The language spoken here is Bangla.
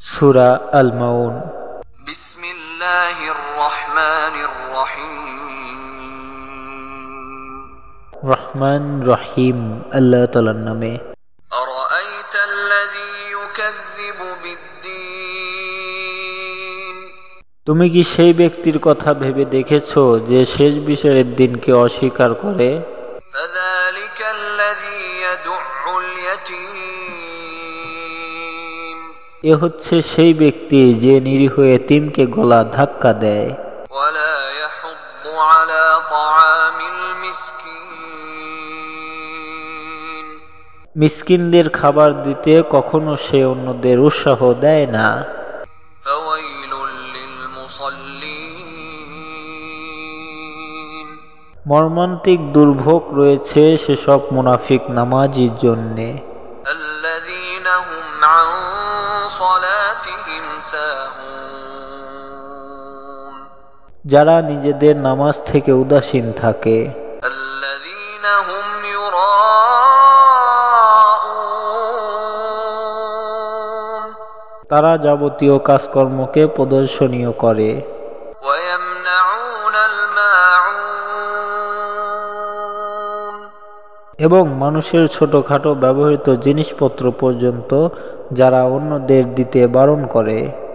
সূরা আল মাউন। বিসমিল্লাহির রহমানির রহিম। রহমান রহিম আল্লাহ তাআলার নামে। আরাআইতাল্লাযী ইউকাযযিবু বিদ্দীন। তুমি কি সেই ব্যক্তির কথা ভেবে দেখেছো যে শেষ বিচারের দিনকে অস্বীকার করে? ফাযালিকাল্লাযী ইয়াদু'উল ইয়াতীম। এ হচ্ছে সেই ব্যক্তি যে নিরীহ এতিমকে গলা ধাক্কা দেয়। ওয়ালা ইয়াহুদ্দু আলা তাআমিল মিসকিন। মিসকিনদের খাবার দিতে কখনো সে অন্যদের উৎসাহ দেয় না। ফাওয়াইলুল লিল মুসাল্লিন। মর্মান্তিক দুর্ভোগ রয়েছে সেসব মুনাফিক নামাজীর জন্যে। আল্লাযীনা হুম আন সালাতিহিম সাহুন। যারা নিজেদের নামাজ থেকে উদাসীন থাকে। আল্লাযীনা হুম ইউরাউন। তারা যাবতীয় কাজকর্মকে প্রদর্শনীয় করে। ওয়ায়ামনাউনাল মাউন। এবং মানুষের ছোটখাটো ব্যবহৃত জিনিসপত্র পর্যন্ত যারা অন্যদের দিতে বারণ করে।